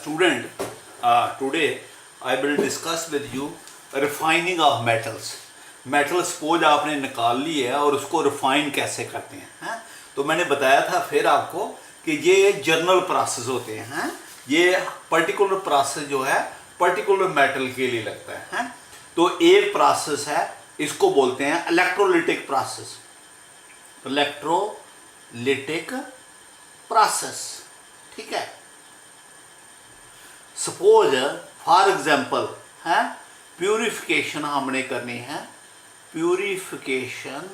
student, today I will discuss with you refining of metals. Metal suppose आपने निकाल ली है और उसको रिफाइन कैसे करते हैं, तो मैंने बताया था फिर आपको कि ये जर्नल प्रोसेस होते हैं। ये पर्टिकुलर प्रोसेस जो है पर्टिकुलर मेटल के लिए लगता है। तो एक प्रोसेस है, इसको बोलते हैं इलेक्ट्रोलिटिक प्रोसेस। इलेक्ट्रोलिटिक प्रोसेस, ठीक है। सपोज फॉर एग्जांपल है प्यूरिफिकेशन हमने करनी है। प्यूरिफिकेशन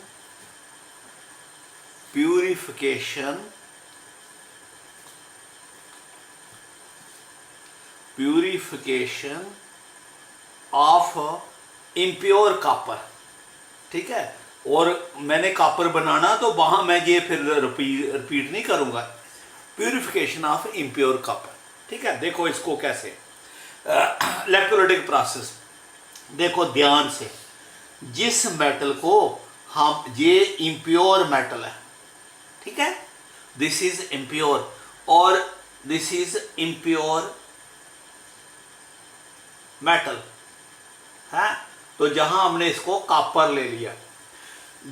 ऑफ इम्प्योर कॉपर, ठीक है। और मैंने कॉपर बनाना तो वहां मैं ये फिर रिपीट नहीं करूंगा। प्यूरिफिकेशन ऑफ इम्प्योर कॉपर, ठीक है। देखो इसको कैसे, इलेक्ट्रोलिटिक प्रोसेस देखो ध्यान से। जिस मेटल को हम, ये इम्प्योर मेटल है, ठीक है, दिस इज इम्प्योर और दिस इज इम्प्योर मेटल है। तो जहां हमने इसको कॉपर ले लिया,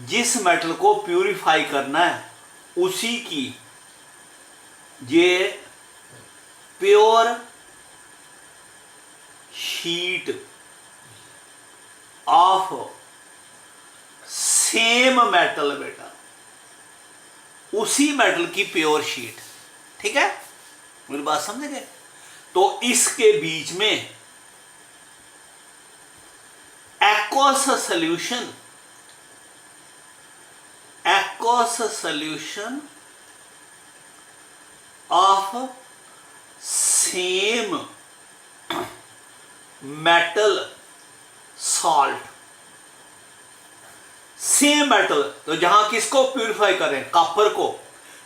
जिस मेटल को प्यूरिफाई करना है उसी की ये pure sheet of same metal, बेटा उसी मेटल की प्योर शीट, ठीक है। मेरी बात समझ गए। तो इसके बीच में aqueous solution of same metal salt, same metal. तो जहां किसको प्यूरिफाई करें, कॉपर को।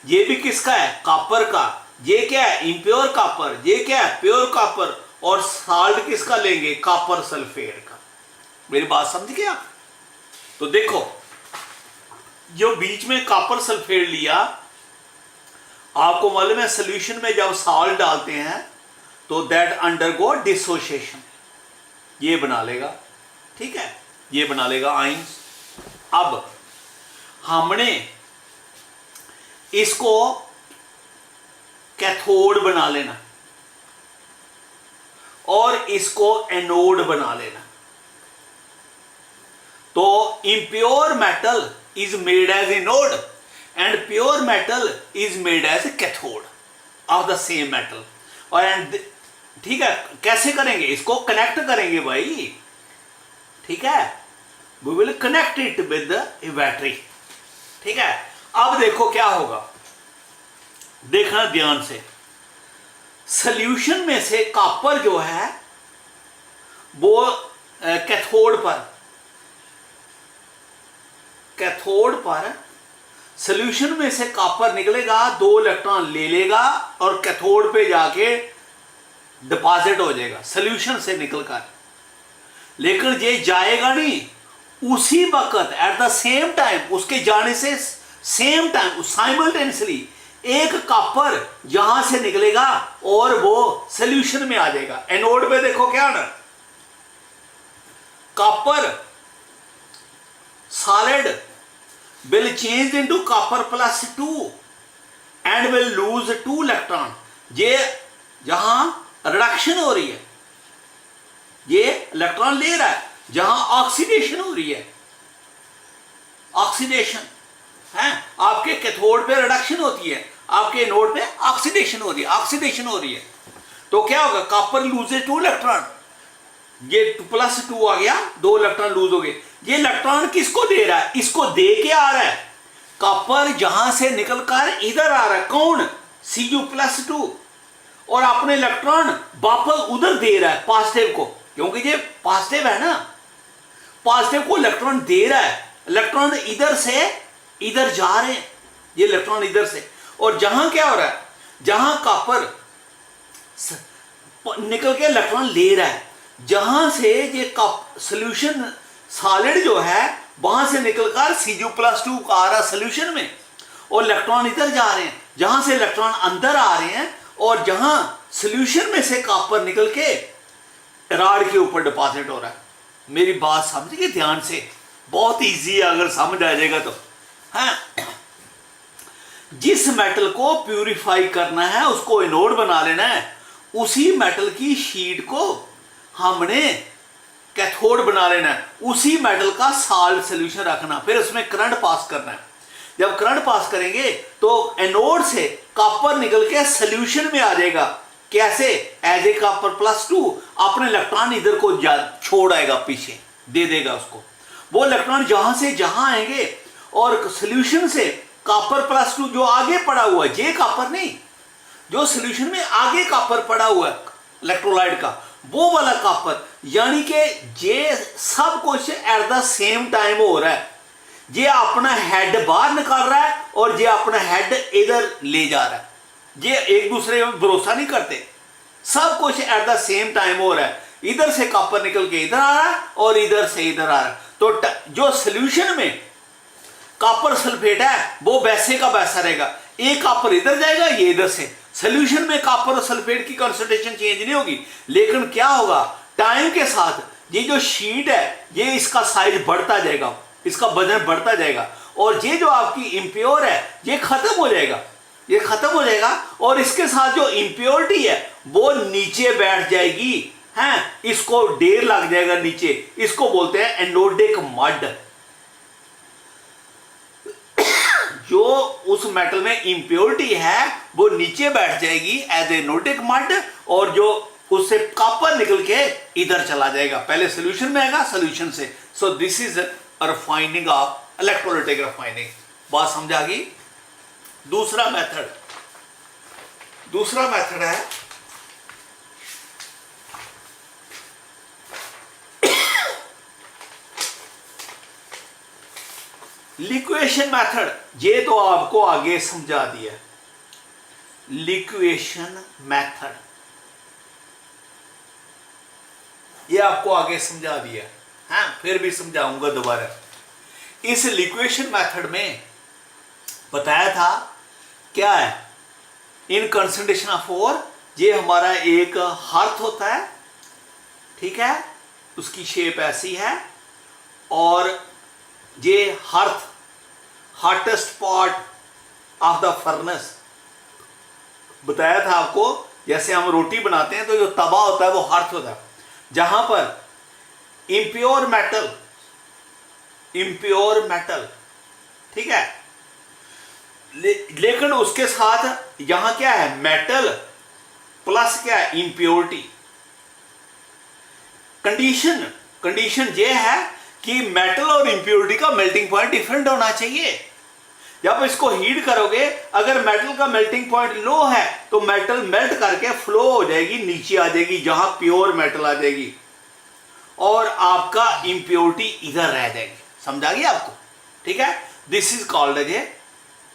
ये भी किसका है, कॉपर का। ये क्या है, इम्प्योर कॉपर। ये क्या है, प्योर कॉपर। और साल्ट किसका लेंगे, कॉपर सल्फेट का। मेरी बात समझ गए आप। तो देखो जो बीच में कॉपर सल्फेट लिया, आपको मालूम है सोल्यूशन में जब साल्ट डालते हैं तो दैट अंडरगो डिसोसिएशन, ये बना लेगा, ठीक है, ये बना लेगा आयंस। अब हमने इसको कैथोड बना लेना और इसको एनोड बना लेना। तो impure metal is made as anode and pure metal is made as cathode of the same metal. और ठीक है, कैसे करेंगे, इसको कनेक्ट करेंगे भाई, ठीक है। We will connect it with the battery, ठीक है। अब देखो क्या होगा, देखना ध्यान से। सॉल्यूशन में से कॉपर जो है वो कैथोड पर सॉल्यूशन में से कॉपर निकलेगा, 2 इलेक्ट्रॉन ले लेगा और कैथोड पे जाके डिपॉजिट हो जाएगा सॉल्यूशन से निकलकर। लेकिन ये जाएगा नहीं उसी वक्त, एट द सेम टाइम, उसके जाने से सेम टाइम साइमल्टेनियसली एक कॉपर यहां से निकलेगा और वो सॉल्यूशन में आ जाएगा। एनोड पे देखो क्या ना, copper solid will change into copper plus 2 and will lose 2 electron. ये जहां रिडक्शन हो रही है, ये इलेक्ट्रॉन ले रहा है, जहां ऑक्सीडेशन हो रही है, ऑक्सीडेशन है, आपके कैथोड पे रिडक्शन होती है, आपके एनोड पे ऑक्सीडेशन हो रही है। तो क्या होगा, कॉपर लूजेज 2 इलेक्ट्रॉन, ये +2 आ गया, 2 इलेक्ट्रॉन लूज हो गए। ये इलेक्ट्रॉन किसको दे रहा है, इसको दे के आ रहा है। कॉपर जहां से निकलकर इधर आ रहा है, कौन, Cu+2, और अपने इलेक्ट्रॉन वापस उधर दे रहा है पॉजिटिव को, क्योंकि ये पॉजिटिव है ना, पॉजिटिव को इलेक्ट्रॉन दे रहा है। इलेक्ट्रॉन इधर से इधर जा रहे हैं, ये इलेक्ट्रॉन इधर से। और जहां क्या हो रहा है, जहां कॉपर निकल के इलेक्ट्रॉन ले रहा है, जहां से ये सॉल्यूशन सॉलिड जो है वहां से निकलकर Cu+2 आ रहा है सॉल्यूशन में, और इलेक्ट्रॉन इधर जा रहे हैं, जहां से इलेक्ट्रॉन अंदर आ रहे हैं और जहां सोल्यूशन में से कॉपर निकल के राड के ऊपर डिपॉजिट हो रहा है। मेरी बात समझिए ध्यान से, बहुत इजी है अगर समझ आ जाएगा तो। हाँ, जिस मेटल को प्यूरिफाई करना है, उसको एनोड बना लेना है, उसी मेटल की शीट को हमने कैथोड बना लेना है, उसी मेटल का साल्ट सोल्यूशन रखना, फिर उसमें करंट पास करना है। जब करंट पास करेंगे तो एनोड से कॉपर निकल के सोल्यूशन में आ जाएगा। कैसे? एज ए कॉपर +2 अपने इलेक्ट्रॉन इधर को छोड़ आएगा, पीछे दे देगा उसको। वो इलेक्ट्रॉन जहां से जहां आएंगे और सोल्यूशन से कॉपर +2 जो आगे पड़ा हुआ है, जे कॉपर नहीं, जो सोल्यूशन में आगे कॉपर पड़ा हुआ है इलेक्ट्रोलाइट का, वो वाला कॉपर, यानी कि जे सब कुछ एट द सेम टाइम हो रहा है। ये अपना हेड बाहर निकाल रहा है और ये अपना हेड इधर ले जा रहा है। ये एक दूसरे में भरोसा नहीं करते, सब कुछ एट द सेम टाइम हो रहा है। इधर से कॉपर निकल के इधर आ रहा है और इधर से इधर आ रहा है। तो जो सोल्यूशन में कॉपर सल्फेट है वो वैसे का वैसा रहेगा, एक कॉपर इधर जाएगा, ये इधर से। सोल्यूशन में कॉपर और सल्फेट की कंसंट्रेशन चेंज नहीं होगी, लेकिन क्या होगा, टाइम के साथ ये जो शीट है ये इसका साइज बढ़ता जाएगा, इसका वजन बढ़ता जाएगा, और ये जो आपकी इम्प्योर है ये खत्म हो जाएगा, ये खत्म हो जाएगा, और इसके साथ जो इम्प्योरिटी है वो नीचे बैठ जाएगी। हैं, इसको ढेर लग जाएगा नीचे, इसको बोलते हैं एनोडिक मड। जो उस मेटल में इम्प्योरिटी है वो नीचे बैठ जाएगी एज एनोडिक मड, और जो उससे कॉपर निकल के इधर चला जाएगा, पहले सोल्यूशन में आएगा, सोल्यूशन से। So this is refining of electrolytic refining. बात समझा गई? दूसरा मेथड है लिक्वेशन मेथड। ये तो आपको आगे समझा दिया, लिक्वेशन मेथड ये आपको आगे समझा दिया, हाँ, फिर भी समझाऊंगा दोबारा। इस लिक्वेशन मेथड में बताया था क्या है, इन कंसंट्रेशन ऑफ 4, ये हमारा एक हार्थ होता है, ठीक है, उसकी शेप ऐसी है, और ये hearth hottest part of the furnace, बताया था आपको, जैसे हम रोटी बनाते हैं तो जो तवा होता है वो हार्थ होता है, जहां पर इम्प्योर मेटल, ठीक है, लेकिन उसके साथ यहां क्या है, मेटल प्लस क्या है, इम्प्योरिटी। कंडीशन ये है कि मेटल और इम्प्योरिटी का मेल्टिंग पॉइंट डिफरेंट होना चाहिए। जब इसको हीट करोगे, अगर मेटल का मेल्टिंग पॉइंट लो है तो मेटल मेल्ट करके फ्लो हो जाएगी, नीचे आ जाएगी, जहां प्योर मेटल आ जाएगी, और आपका इम्प्योरिटी इधर रह जाएगी। समझा गया आपको? ठीक है, this is called as a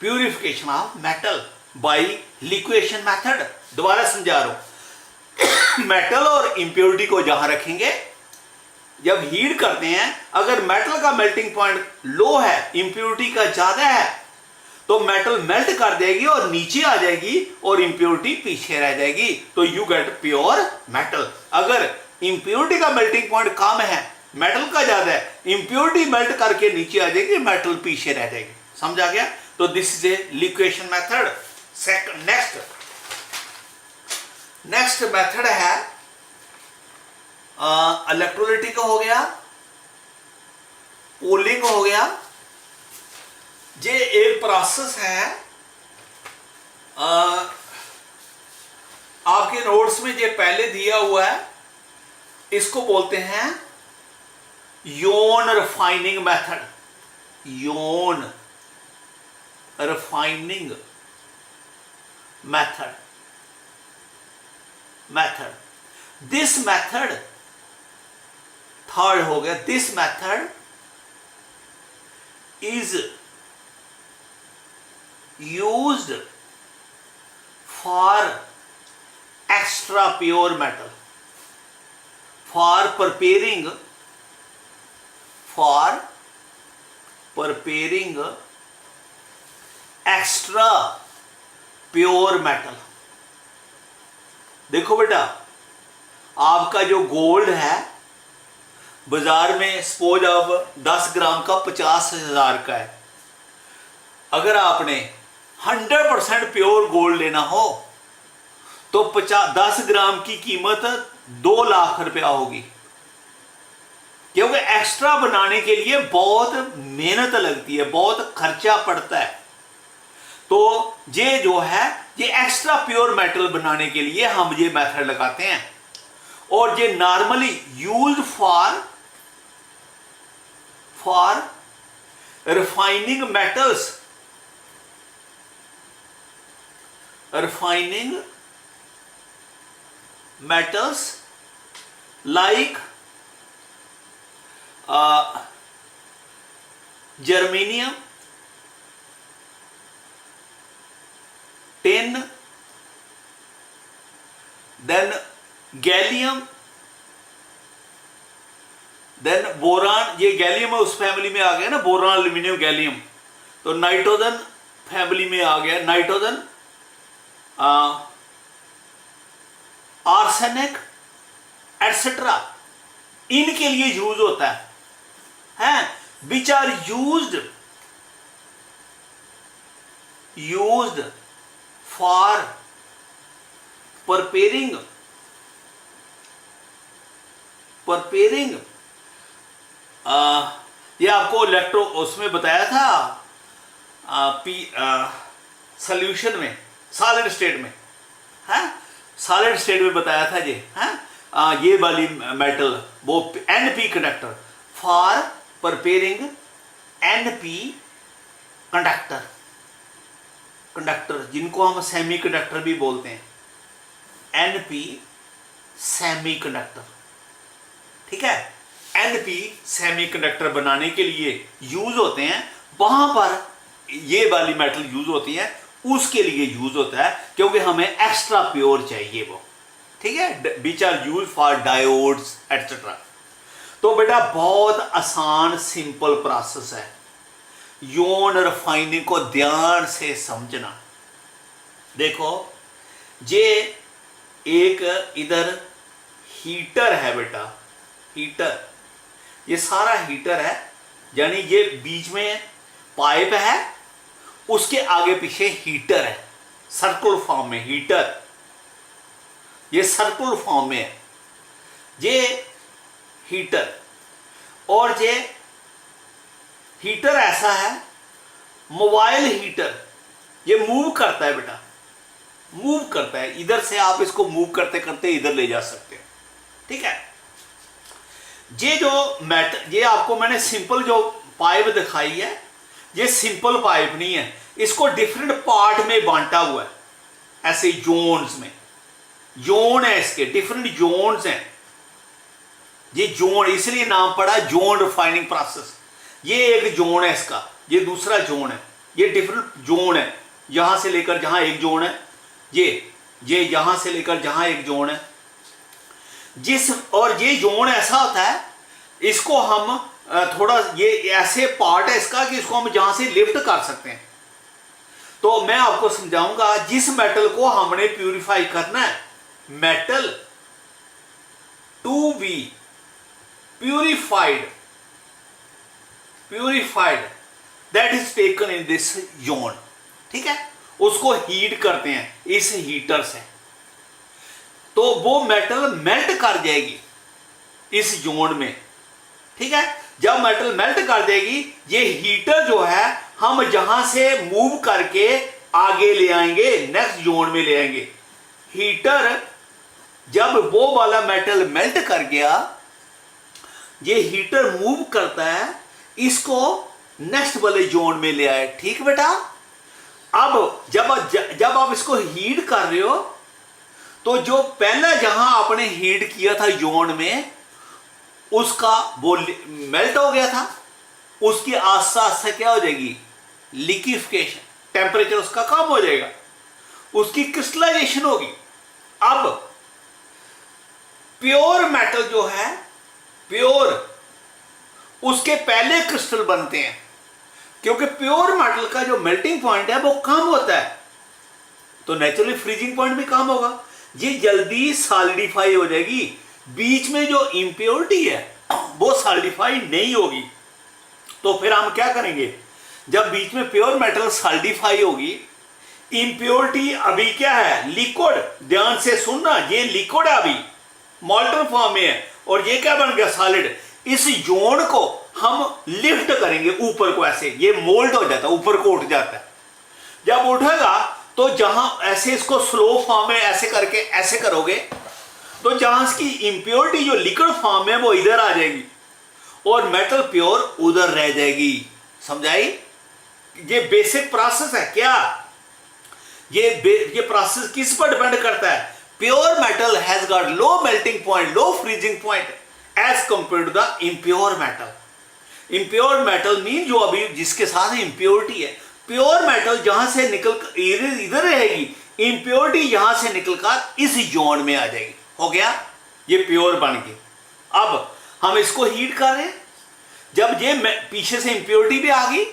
purification of metal by liquation method. दोबारा समझा रहा हूं, मेटल और इम्प्योरिटी को जहां रखेंगे, जब हीट करते हैं, अगर मेटल का मेल्टिंग पॉइंट लो है, इम्प्योरिटी का ज्यादा है, तो मेटल मेल्ट कर देगी और नीचे आ जाएगी, और इम्प्योरिटी पीछे रह जाएगी, तो यू गेट प्योर मेटल। अगर इम्प्योरिटी का मेल्टिंग पॉइंट कम है, मेटल का ज्यादा है, इम्प्योरिटी मेल्ट करके नीचे आ जाएगी, मेटल पीछे रह जाएगी। समझा गया? तो this is a liquation method. Next method है इलेक्ट्रोलाइटिक हो गया, पोलिंग हो गया। ये एक प्रोसेस है, आपके नोट्स में ये पहले दिया हुआ है, इसको बोलते हैं zone refining method. Zone refining method. This method, third हो गया, this method is used for extra pure metal, for preparing extra pure metal, देखो बेटा, आपका जो गोल्ड है बाजार में सपोज अब 10 ग्राम का 50,000 का है। अगर आपने 100% प्योर गोल्ड लेना हो तो 10 ग्राम की कीमत 2 लाख रुपया होगी, क्योंकि एक्स्ट्रा बनाने के लिए बहुत मेहनत लगती है, बहुत खर्चा पड़ता है। तो ये जो है ये एक्स्ट्रा प्योर मेटल बनाने के लिए हम ये मेथड लगाते हैं, और ये normally used for refining metals, like germanium, tin, then gallium, then boron. ये गैलियम उस फैमिली में आ गया ना, बोरान, एल्यूमिनियम, गैलियम। तो नाइट्रोजन फैमिली में आ गया, नाइट्रोजन, आर्सेनिक एटसेट्रा, इनके लिए यूज होता है, which are used for preparing ये आपको इलेक्ट्रो उसमें बताया था सॉल्यूशन में, सॉलिड स्टेट में है, सॉलिड स्टेट में बताया था ये है। ये वाली मेटल वो NP conductor, for preparing NP conductor जिनको हम सेमी कंडक्टर भी बोलते हैं, एनपी सेमी कंडक्टर, ठीक है। एनपी सेमी कंडक्टर बनाने के लिए यूज होते हैं, वहां पर ये वाली मेटल यूज होती है, उसके लिए यूज होता है क्योंकि हमें एक्स्ट्रा प्योर चाहिए वो, ठीक है, which are use for diodes etcetera. तो बेटा बहुत आसान सिंपल प्रोसेस है, योन रिफाइनिंग को ध्यान से समझना। देखो ये एक इधर हीटर है बेटा, हीटर, ये सारा हीटर है, यानी ये बीच में पाइप है, उसके आगे पीछे हीटर है, सर्कुलर फॉर्म में हीटर, ये सर्कुलर फॉर्म में है ये हीटर। और ये हीटर ऐसा है, मोबाइल हीटर, ये मूव करता है बेटा, मूव करता है, इधर से आप इसको मूव करते करते इधर ले जा सकते हो, ठीक है। ये जो ये आपको मैंने सिंपल जो पाइप दिखाई है, ये सिंपल पाइप नहीं है, इसको डिफरेंट पार्ट में बांटा हुआ है, ऐसे जोन्स में, जोन है इसके, डिफरेंट जोन्स हैं, ये जोन इसलिए नाम पड़ा जोन रिफाइनिंग प्रोसेस। ये एक जोन है इसका, ये दूसरा जोन है, ये डिफरेंट जोन है, यहां से लेकर जहां एक जोन है, ये यहां से लेकर जहां एक जोन है, और ये जोन ऐसा होता है, इसको हम थोड़ा, ये ऐसे पार्ट है इसका कि इसको हम जहां से लिफ्ट कर सकते हैं। तो मैं आपको समझाऊंगा, जिस मेटल को हमने प्यूरिफाई करना है, metal to be purified that is taken in this zone, ठीक है, उसको हीट करते हैं इस हीटर से, तो वो मेटल मेल्ट कर जाएगी इस जोन में, ठीक है। जब मेटल मेल्ट कर जाएगी, ये हीटर जो है हम जहां से मूव करके आगे ले आएंगे, नेक्स्ट जोन में ले आएंगे। हीटर जब वो वाला मेटल मेल्ट कर गया, ये हीटर मूव करता है, इसको नेक्स्ट वाले जोन में ले आए, ठीक बेटा। अब जब आप इसको हीट कर रहे हो, तो जो पहला जहां आपने हीट किया था जोन में, उसका वो मेल्ट हो गया था, उसकी आस्ता आस्ता क्या हो जाएगी, लिक्विफिकेशन, टेम्परेचर उसका कम हो जाएगा, उसकी क्रिस्टलाइजेशन होगी। अब प्योर मेटल जो है, प्योर, उसके पहले क्रिस्टल बनते हैं, क्योंकि प्योर मेटल का जो मेल्टिंग पॉइंट है वो कम होता है, तो नेचुरली फ्रीजिंग पॉइंट भी कम होगा। ये जल्दी सॉलिडिफाई हो जाएगी, बीच में जो इम्प्योरिटी है वो सॉलिडिफाई नहीं होगी। तो फिर हम क्या करेंगे, जब बीच में प्योर मेटल सॉलिडिफाई होगी, इम्प्योरिटी अभी क्या है, लिक्विड, ध्यान से सुनना, ये लिक्विड है अभी, मॉल्टन फॉर्म में है, और ये क्या बन गया, सॉलिड। इस जोन को हम लिफ्ट करेंगे ऊपर को, ऐसे ये मोल्ड हो जाता है, ऊपर को उठ जाता है। जब उठेगा तो जहां ऐसे इसको स्लो फॉर्म में ऐसे करके ऐसे करोगे, तो जहां इसकी इम्प्योरिटी जो लिक्विड फॉर्म में वो इधर आ जाएगी और मेटल प्योर उधर रह जाएगी। समझाई? ये बेसिक प्रोसेस है। क्या ये प्रोसेस किस पर डिपेंड करता है? Pure metal has got low melting point, low freezing point as compare to the impure metal. Impure metal mean जो अभी जिसके साथ इम्प्योरिटी है। प्योर मेटल जहां से निकल इधर रहेगी, इम्प्योरिटी यहां से निकलकर इस जोन में आ जाएगी। हो गया, ये प्योर बन गई। अब हम इसको हीट कर रहे हैं, जब ये पीछे से इम्प्योरिटी भी आ गई,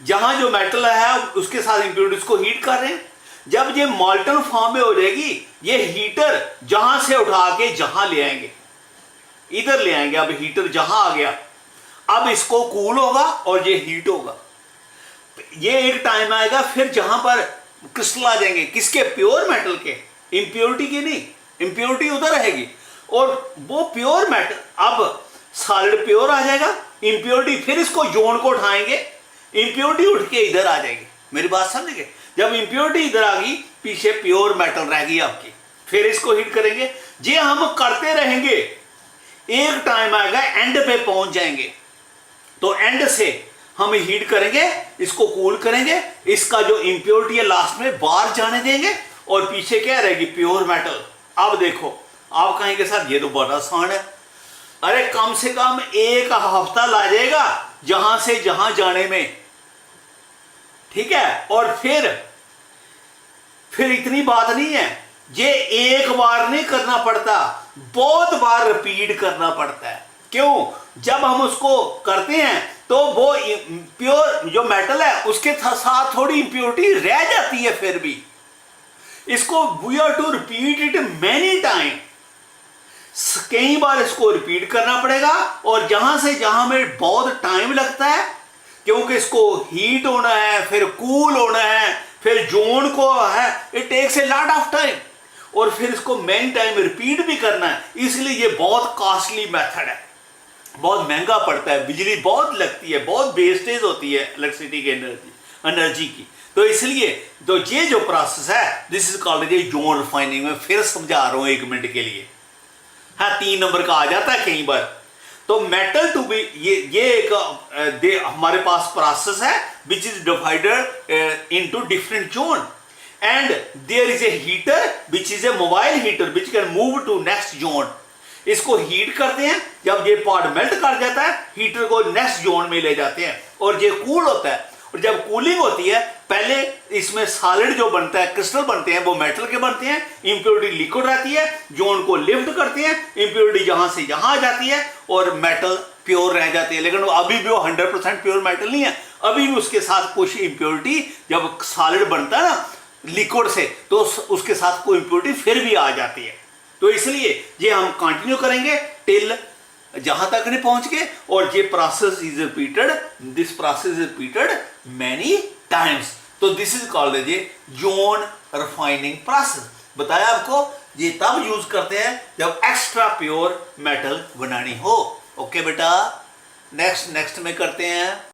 जहां जो मेटल है उसके साथ इम्प्योरिटी, उसको हीट कर रहे हैं। जब ये मॉल्टन फॉर्म में हो जाएगी, ये हीटर जहां से उठा के जहां ले आएंगे, इधर ले आएंगे। अब हीटर जहां आ गया, अब इसको कूल होगा और ये हीट होगा। ये एक टाइम आएगा फिर जहां पर क्रिस्टल आ जाएंगे, किसके? प्योर मेटल के, इंप्योरिटी की नहीं। इंप्योरिटी उधर रहेगी और वो प्योर मेटल, अब सॉलिड प्योर आ जाएगा, इंप्योरिटी, फिर इसको जोन को उठाएंगे, इंप्योरिटी उठ के इधर आ जाएगी। मेरी बात समझ गए? जब इंप्योरिटी इधर आ गई, पीछे प्योर मेटल रहेगी आपकी, फिर इसको हीट करेंगे। ये हम करते रहेंगे, एक टाइम आएगा एंड पे पहुंच जाएंगे, तो एंड से हम हीट करेंगे, इसको कूल करेंगे, इसका जो इंप्योरिटी है लास्ट में बाहर जाने देंगे और पीछे क्या रहेगी? Pure metal. अब देखो, आप कहेंगे सर ये तो बड़ा आसान है। अरे कम से कम एक हफ्ता ला जाएगा जहां से जहां जाने में, ठीक है? और फिर इतनी बात नहीं है, ये एक बार नहीं करना पड़ता, बहुत बार रिपीट करना पड़ता है। क्यों? जब हम उसको करते हैं तो वो प्योर जो मेटल है उसके साथ थोड़ी इंप्योरिटी रह जाती है, फिर भी इसको we are to repeat it many time, कई बार इसको रिपीट करना पड़ेगा। और जहां से जहां में बहुत टाइम लगता है, क्योंकि इसको हीट होना है, फिर कूल होना है, फिर जोन को है, it takes a lot of time, और फिर इसको मैनी टाइम रिपीट भी करना है। इसलिए ये बहुत कॉस्टली मेथड है, बहुत महंगा पड़ता है, बिजली बहुत लगती है, बहुत वेस्टेज होती है इलेक्ट्रिसिटी की, एनर्जी की। तो इसलिए तो ये जो प्रोसेस है, this is called zone refining. में फिर समझा रहा हूं 1 मिनट के लिए। हाँ, 3 नंबर का आ जाता है कई बार। तो मेटल टू बी, ये एक हमारे पास प्रोसेस है which is divided into different zone, and there is a heater which is a mobile heater which can move to next zone. इसको हीट करते हैं, जब ये पार्ट मेल्ट कर जाता है, हीटर को नेक्स्ट जोन में ले जाते हैं और ये कूल होता है। और जब कूलिंग होती है, पहले इसमें सॉलिड जो बनता है, क्रिस्टल बनते हैं, वो मेटल के बनते हैं, इंप्योरिटी लिक्विड रहती है, जोन को लिफ्ट करते हैं, इंप्योरिटी जहां से जहां आ जाती है और मेटल प्योर रह जाती है। लेकिन अभी भी वो 100% प्योर मेटल नहीं है, अभी भी उसके साथ कुछ इंप्योरिटी, जब सॉलिड बनता है ना लिक्विड से, तो उसके साथ कोई इंप्योरिटी फिर भी आ जाती है। तो इसलिए ये हम कंटिन्यू करेंगे टिल जहां तक नहीं पहुंच गए, और ये process is repeated, this process is repeated many times. तो दिस इज कॉल्ड ये जोन रिफाइनिंग प्रोसेस। बताया आपको, ये तब यूज करते हैं जब एक्स्ट्रा प्योर मेटल बनानी हो। ओके बेटा, नेक्स्ट में करते हैं।